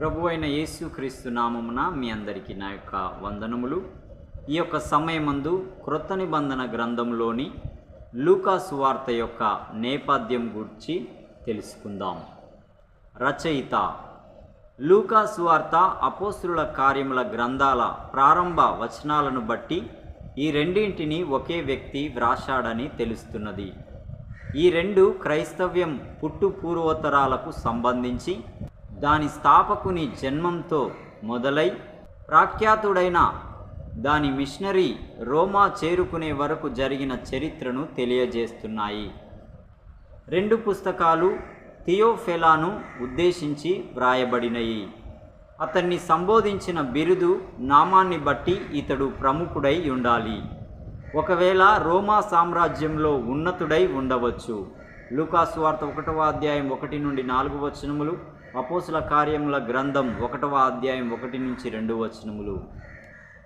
ప్రభువైన యేసుక్రీస్తు నామమున మీ అందరికీ నా యొక్క వందనములు. ఈ యొక్క సమయమందు క్రొత్త నిబంధన గ్రంథంలోని లూకా సువార్త యొక్క నేపథ్యం గురించి తెలుసుకుందాం. రచయిత లూకా సువార్త అపోస్తలుల కార్యముల గ్రంథాల ప్రారంభ వచనాలను బట్టి ఈ రెండింటిని ఒకే వ్యక్తి వ్రాశాడని తెలుస్తున్నది. ఈ రెండు క్రైస్తవ్యం పుట్టు పూర్వోత్తరాలకు సంబంధించి దాని స్థాపకుని జన్మంతో మొదలై ప్రఖ్యాతుడైన దాని మిషనరీ రోమా చేరుకునే వరకు జరిగిన చరిత్రను తెలియజేస్తున్నాయి. రెండు పుస్తకాలు థియోఫెలాను ఉద్దేశించి వ్రాయబడినవి. అతన్ని సంబోధించిన బిరుదు నామాన్ని బట్టి ఇతడు ప్రముఖుడై ఉండాలి. ఒకవేళ రోమా సామ్రాజ్యంలో ఉన్నతుడై ఉండవచ్చు. లూకా సువార్త 1వ అధ్యాయం 1 నుండి 4 వచనములు, అపోస్తల కార్యముల గ్రంథం 1వ అధ్యాయం 1 నుంచి 2 వచనములు.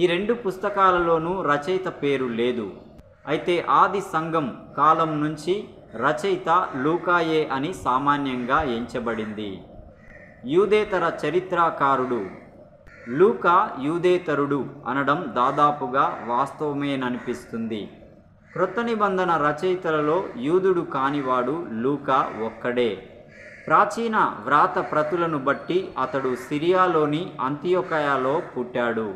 ఈ రెండు పుస్తకాలలోనూ రచయిత పేరు లేదు. అయితే ఆది సంఘం కాలం నుంచి రచయిత లూకాయే అని సామాన్యంగా ఎంచబడింది. యూదేతర చరిత్రకారుడు లూకా యూదేతరుడు అనడం దాదాపుగా వాస్తవమేననిపిస్తుంది. క్రొత్త నిబంధన రచయితలలో యూదుడు కానివాడు లూకా ఒక్కడే. ప్రాచీన వ్రాత ప్రతులను బట్టి అతడు సిరియాలోని అంతియొకయలో పుట్టాడు.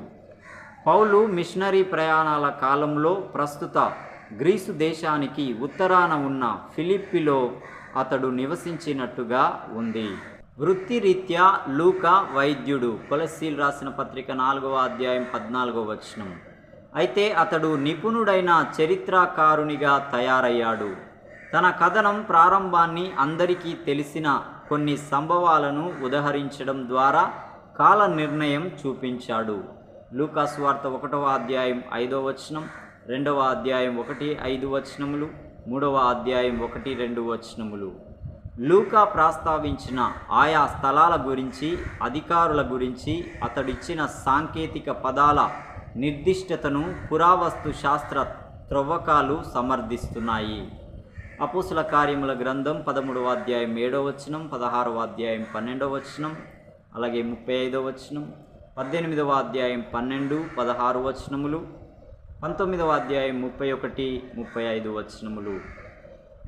పౌలు మిషనరీ ప్రయాణాల కాలంలో ప్రస్తుత గ్రీసు దేశానికి ఉత్తరాన ఉన్న ఫిలిప్పిలో అతడు నివసించినట్టుగా ఉంది. వృత్తిరీత్యా లూకా వైద్యుడు. కొలస్సీలు రాసిన పత్రిక 4వ అధ్యాయం 14వ వచనం. అయితే అతడు నిపుణుడైన చరిత్రకారునిగా తయారయ్యాడు. తన కథనం ప్రారంభాన్ని అందరికీ తెలిసిన కొన్ని సంభవాలను ఉదహరించడం ద్వారా కాల నిర్ణయం చూపించాడు. లూకా సువార్త 1వ అధ్యాయం 5వ వచనం, 2వ అధ్యాయం 1-5 వచనములు, 3వ అధ్యాయం 1-2 వచనములు. లూకా ప్రస్తావించిన ఆయా స్థలాల గురించి, అధికారుల గురించి అతడిచ్చిన సాంకేతిక పదాల నిర్దిష్టతను పురావస్తు శాస్త్ర త్రవ్వకాలు సమర్థిస్తున్నాయి. అపోస్తల కార్యముల గ్రంథం 13వ అధ్యాయం 7వ వచనం, 16వ అధ్యాయం 12వ వచనం, అలాగే 35వ వచనం, 18వ అధ్యాయం 12, 16 వచనములు, 19వ అధ్యాయం 31, 35 వచనములు.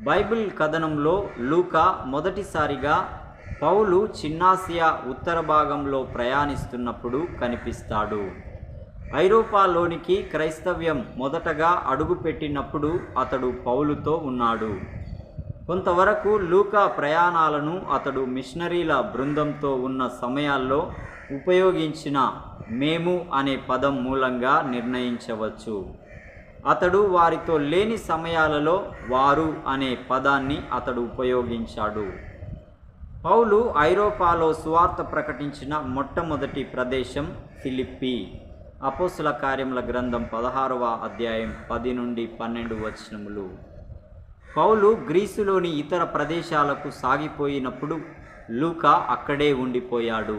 బైబిల్ కథనంలో లూకా మొదటిసారిగా పౌలు చిన్నాసియా ఉత్తర భాగంలో ప్రయాణిస్తున్నప్పుడు కనిపిస్తాడు. ఐరోపాలోనికి క్రైస్తవ్యం మొదటగా అడుగుపెట్టినప్పుడు అతడు పౌలుతో ఉన్నాడు. కొంతవరకు లూకా ప్రయాణాలను అతడు మిషనరీల బృందంతో ఉన్న సమయాల్లో ఉపయోగించిన మేము అనే పదం మూలంగా నిర్ణయించవచ్చు. అతడు వారితో లేని సమయాలలో వారు అనే పదాన్ని అతడు ఉపయోగించాడు. పౌలు ఐరోపాలో సువార్త ప్రకటించిన మొట్టమొదటి ప్రదేశం ఫిలిప్పి. అపోస్తల కార్యముల గ్రంథం 16వ అధ్యాయం 10 నుండి 12 వచనములు. పౌలు గ్రీసులోని ఇతర ప్రదేశాలకు సాగిపోయినప్పుడు లూకా అక్కడే ఉండిపోయాడు.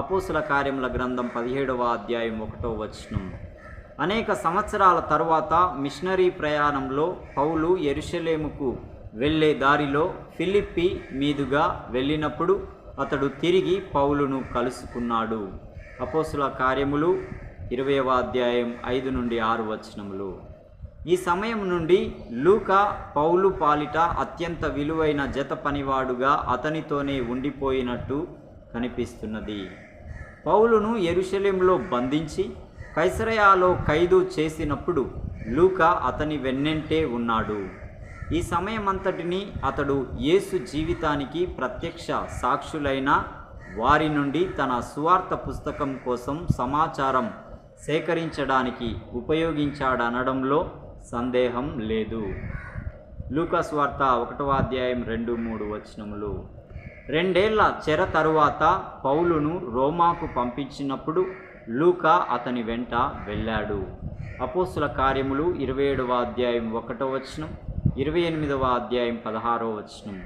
అపోస్తల కార్యముల గ్రంథం 17వ అధ్యాయం 1వ వచనం. అనేక సంవత్సరాల తరువాత మిషనరీ ప్రయాణంలో పౌలు యెరూషలేముకు వెళ్ళే దారిలో ఫిలిప్పి మీదుగా వెళ్ళినప్పుడు అతడు తిరిగి పౌలును కలుసుకున్నాడు. అపోస్తల కార్యములు 20వ అధ్యాయం 5 నుండి 6 వచనములు. ఈ సమయం నుండి లూకా పౌలు పాలిట అత్యంత విలువైన జత పనివాడుగా అతనితోనే ఉండిపోయినట్టు కనిపిస్తున్నది. పౌలును యెరూషలేములో బంధించి కైసరయాలో ఖైదు చేసినప్పుడు లూకా అతని వెన్నంటే ఉన్నాడు. ఈ సమయమంతటిని అతడు యేసు జీవితానికి ప్రత్యక్ష సాక్షులైన వారి నుండి తన సువార్త పుస్తకం కోసం సమాచారం సేకరించడానికి ఉపయోగించాడనడంలో సందేహం లేదు. లూకా సువార్త 1వ అధ్యాయం 2-3 వచనములు. 2 ఏళ్ల చెర తరువాత పౌలును రోమాకు పంపించినప్పుడు లూకా అతని వెంట వెళ్ళాడు. అపోస్తల కార్యములు 27వ అధ్యాయం 1వ వచనం, 28వ అధ్యాయం 16వ వచనం.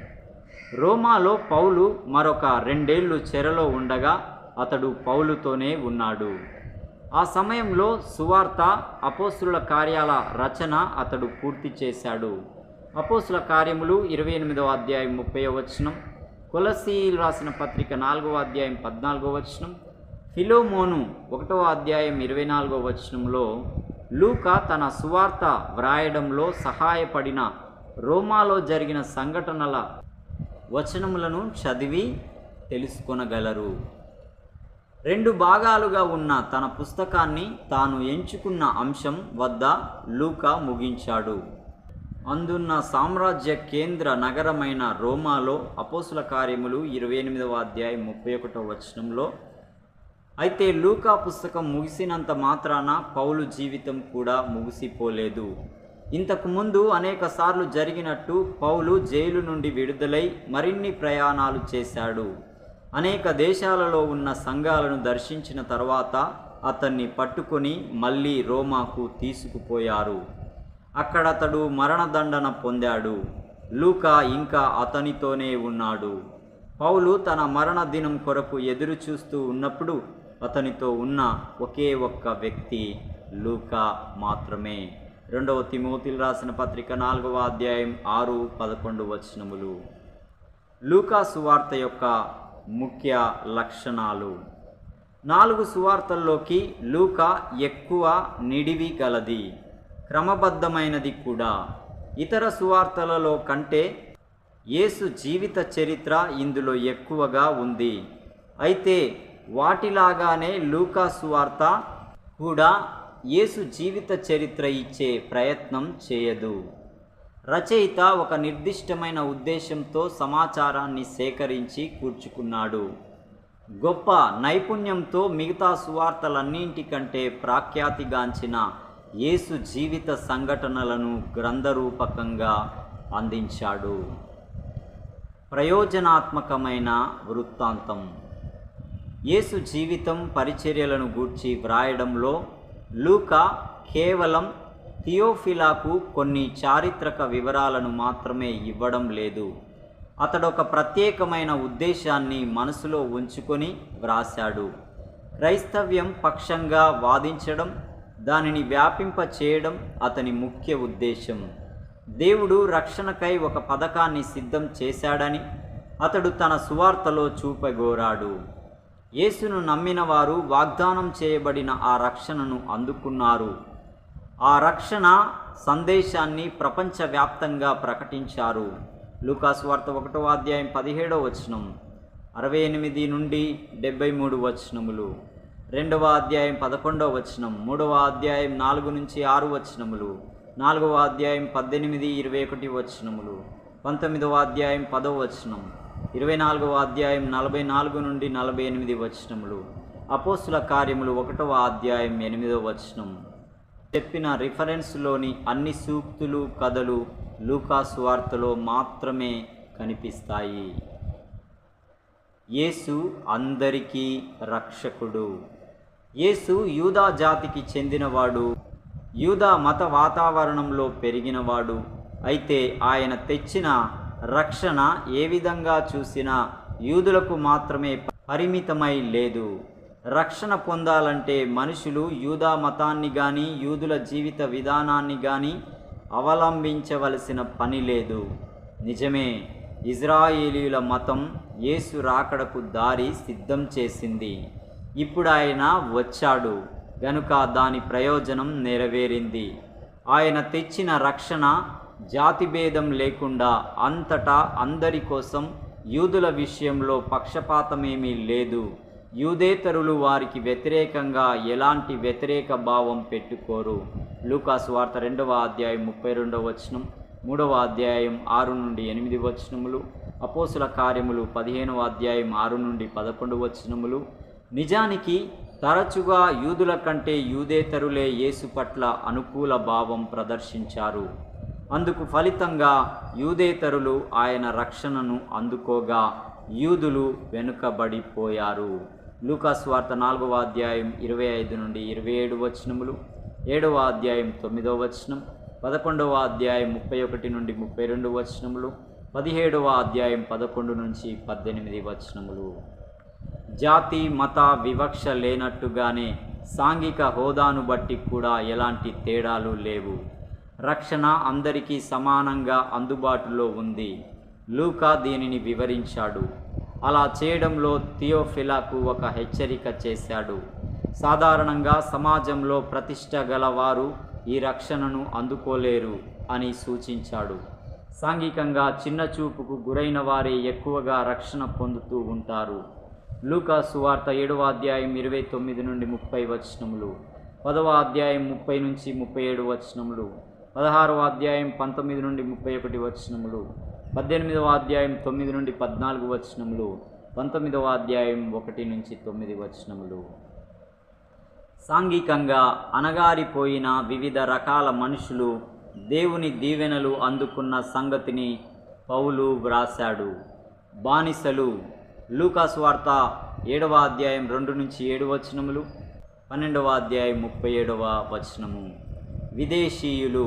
రోమాలో పౌలు మరొక 2 ఏళ్లు చెరలో ఉండగా అతడు పౌలుతోనే ఉన్నాడు. ఆ సమయంలో సువార్త, అపోస్తలుల కార్యాల రచన అతడు పూర్తి చేశాడు. అపోస్తల కార్యములు 28వ అధ్యాయం 30వ వచనం, కొలస్సీయులు రాసిన పత్రిక 4వ అధ్యాయం 14వ వచనం, ఫిలోమోను 1వ అధ్యాయం 24వ వచనంలో లూకా తన సువార్త వ్రాయడంలో సహాయపడిన రోమాలో జరిగిన సంఘటనల వచనములను చదివి తెలుసుకొనగలరు. 2 భాగాలుగా ఉన్న తన పుస్తకాన్ని తాను ఎంచుకున్న అంశం వద్ద లూకా ముగించాడు. అందున్న సామ్రాజ్య కేంద్ర నగరమైన రోమాలో అపోస్తుల కార్యములు 28వ అధ్యాయం 31వ వచనంలో, అయితే లూకా పుస్తకం ముగిసినంత మాత్రాన పౌలు జీవితం కూడా ముగిసిపోలేదు. ఇంతకు ముందు అనేకసార్లు జరిగినట్టు పౌలు జైలు నుండి విడుదలై మరిన్ని ప్రయాణాలు చేశాడు. అనేక దేశాలలో ఉన్న సంఘాలను దర్శించిన తర్వాత అతన్ని పట్టుకొని మళ్ళీ రోమాకు తీసుకుపోయారు. అక్కడ అతడు మరణదండన పొందాడు. లూకా ఇంకా అతనితోనే ఉన్నాడు. పౌలు తన మరణ దినం కొరకు ఎదురు చూస్తూ ఉన్నప్పుడు అతనితో ఉన్న ఒకే ఒక్క వ్యక్తి లూకా మాత్రమే. 2వ తిమోతిలు రాసిన పత్రిక 4వ అధ్యాయం 6-11 వచనములు. లూకా సువార్త యొక్క ముఖ్య లక్షణాలు. 4 సువార్తల్లోకి లూకా ఎక్కువ నిడివి గలది, క్రమబద్ధమైనది కూడా. ఇతర సువార్తలలో కంటే యేసు జీవిత చరిత్ర ఇందులో ఎక్కువగా ఉంది. అయితే వాటిలాగానే లూకా సువార్త కూడా యేసు జీవిత చరిత్ర ఇచ్చే ప్రయత్నం చేయదు. రచయిత ఒక నిర్దిష్టమైన ఉద్దేశంతో సమాచారాన్ని సేకరించి కూర్చుకున్నాడు. గొప్ప నైపుణ్యంతో మిగతా సువార్తలన్నింటికంటే ప్రఖ్యాతిగాంచిన యేసు జీవిత సంఘటనలను గ్రంథరూపకంగా అందించాడు. ప్రయోజనాత్మకమైన వృత్తాంతం. యేసు జీవితం పరిచర్యలను గూర్చి వ్రాయడంలో లూకా కేవలం థియోఫిలాకు కొన్ని చారిత్రక వివరాలను మాత్రమే ఇవ్వడం లేదు. అతడొక ప్రత్యేకమైన ఉద్దేశాన్ని మనసులో ఉంచుకొని వ్రాశాడు. క్రైస్తవ్యం పక్షంగా వాదించడం, దానిని వ్యాపింప చేయడం అతని ముఖ్య ఉద్దేశం. దేవుడు రక్షణకై ఒక పథకాన్ని సిద్ధం చేశాడని అతడు తన సువార్తలో చూపగోరాడు. యేసును నమ్మిన వారు వాగ్దానం చేయబడిన ఆ రక్షణను అందుకున్నారు. ఆ రక్షణ సందేశాన్ని ప్రపంచవ్యాప్తంగా ప్రకటించారు. లూకా సువార్త 1వ అధ్యాయం 17వ వచనం, 68 నుండి 73 వచనములు, 2వ అధ్యాయం 11వ వచనం, 3వ అధ్యాయం 4 నుంచి 6 వచనములు, 4వ అధ్యాయం 18-21 వచనములు, 19వ అధ్యాయం 10వ వచనం, 24వ అధ్యాయం 44 నుండి 48 వచనములు, అపోస్తుల కార్యములు 1వ అధ్యాయం 8వ వచనం. చెప్పిన రిఫరెన్స్లోని అన్ని సూక్తులు, కథలు లూకా సువార్తలో మాత్రమే కనిపిస్తాయి. యేసు అందరికీ రక్షకుడు. యేసు యూదా జాతికి చెందినవాడు, యూదా మత వాతావరణంలో పెరిగినవాడు. అయితే ఆయన తెచ్చిన రక్షణ ఏ విధంగా చూసినా యూదులకు మాత్రమే పరిమితమై లేదు. రక్షణ పొందాలంటే మనుషులు యూదా మతాన్ని కానీ యూదుల జీవిత విధానాన్ని కానీ అవలంబించవలసిన పని లేదు. నిజమే, ఇజ్రాయేలీయుల మతం యేసు రాకడకు దారి సిద్ధం చేసింది. ఇప్పుడు ఆయన వచ్చాడు గనుక దాని ప్రయోజనం నెరవేరింది. ఆయన తెచ్చిన రక్షణ జాతిభేదం లేకుండా అంతటా అందరి కోసం. యూదుల విషయంలో పక్షపాతమేమీ లేదు. యూదేతరులు వారికి వ్యతిరేకంగా ఎలాంటి వ్యతిరేక భావం పెట్టుకోరు. లూకా సువార్త 2వ అధ్యాయం 32వ వచనం, 3వ అధ్యాయం 6 నుండి 8 వచనములు, అపోస్తుల కార్యములు 15వ అధ్యాయం 6 నుండి 11 వచనములు. నిజానికి తరచుగా యూదుల కంటే యూదేతరులే యేసు పట్ల అనుకూల భావం ప్రదర్శించారు. అందుకు ఫలితంగా యూదేతరులు ఆయన రక్షణను అందుకోగా యూదులు వెనుకబడిపోయారు. లూకా సువార్త 4వ అధ్యాయం 25 నుండి 27 వచనములు, 7వ అధ్యాయం 9వ వచనం, 11వ అధ్యాయం 31 నుండి 32 వచనములు, 17వ అధ్యాయం 11 నుంచి 18 వచనములు. జాతి మత వివక్ష లేనట్టుగానే సాంఘిక హోదాను బట్టి కూడా ఎలాంటి తేడాలు లేవు. రక్షణ అందరికీ సమానంగా అందుబాటులో ఉంది. లూకా దీనిని వివరించాడు. అలా చేయడంలో థియోఫిలాకు ఒక హెచ్చరిక చేశాడు. సాధారణంగా సమాజంలో ప్రతిష్ట గలవారు ఈ రక్షణను అందుకోలేరు అని సూచించాడు. సాంఘికంగా చిన్న చూపుకు గురైన వారే ఎక్కువగా రక్షణ పొందుతూ ఉంటారు. లూకా సువార్త 7వ అధ్యాయం 29 నుండి 30 వచనములు, 10వ అధ్యాయం 30 నుంచి 37 వచనములు, 16వ అధ్యాయం 19 నుండి 31 వచనములు, 18వ అధ్యాయం 9 నుండి 14 వచనములు, 19వ అధ్యాయం 1 నుంచి 9 వచనములు. సాంఘికంగా అణగారిపోయిన వివిధ రకాల మనుషులు దేవుని దీవెనలు అందుకున్న సంగతిని పౌలు వ్రాశాడు. బానిసలు, లూకా సువార్త 7వ అధ్యాయం 2 నుంచి 7 వచనములు, 12వ అధ్యాయం 37వ వచనము. విదేశీయులు,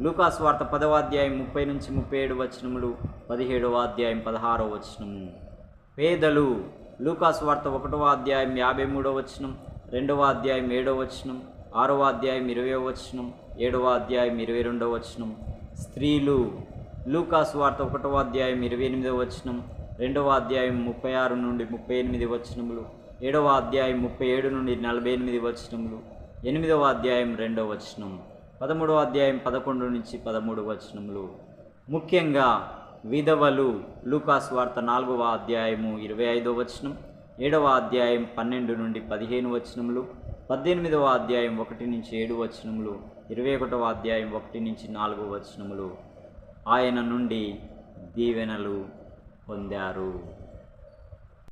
లూకా సువార్త 10వ అధ్యాయం 30 నుంచి 37 వచనములు, 17వ అధ్యాయం 16వ వచనము. పేదలు, లూకా సువార్త 1వ అధ్యాయం 53వ వచనం, 2వ అధ్యాయం 7వ వచనం, 6వ అధ్యాయం 20వ వచనం, 7వ అధ్యాయం 22వ వచనం. స్త్రీలు, లూకా సువార్త 1వ అధ్యాయం 28వ వచనం, 2వ అధ్యాయం 36 నుండి 38 వచనములు, 7వ అధ్యాయం 37 నుండి 48 వచనములు, 8వ అధ్యాయం 2వ వచనం, 13వ అధ్యాయం 11 నుంచి 13 వచనములు. ముఖ్యంగా విధవలు, లూకా సువార్త 4వ అధ్యాయము 25వ వచనం, 7వ అధ్యాయం 12 నుండి 15 వచనములు, 18వ అధ్యాయం 1 నుంచి 7 వచనములు, 21వ అధ్యాయం 1 నుంచి 4 వచనములు ఆయన నుండి దీవెనలు పొందారు.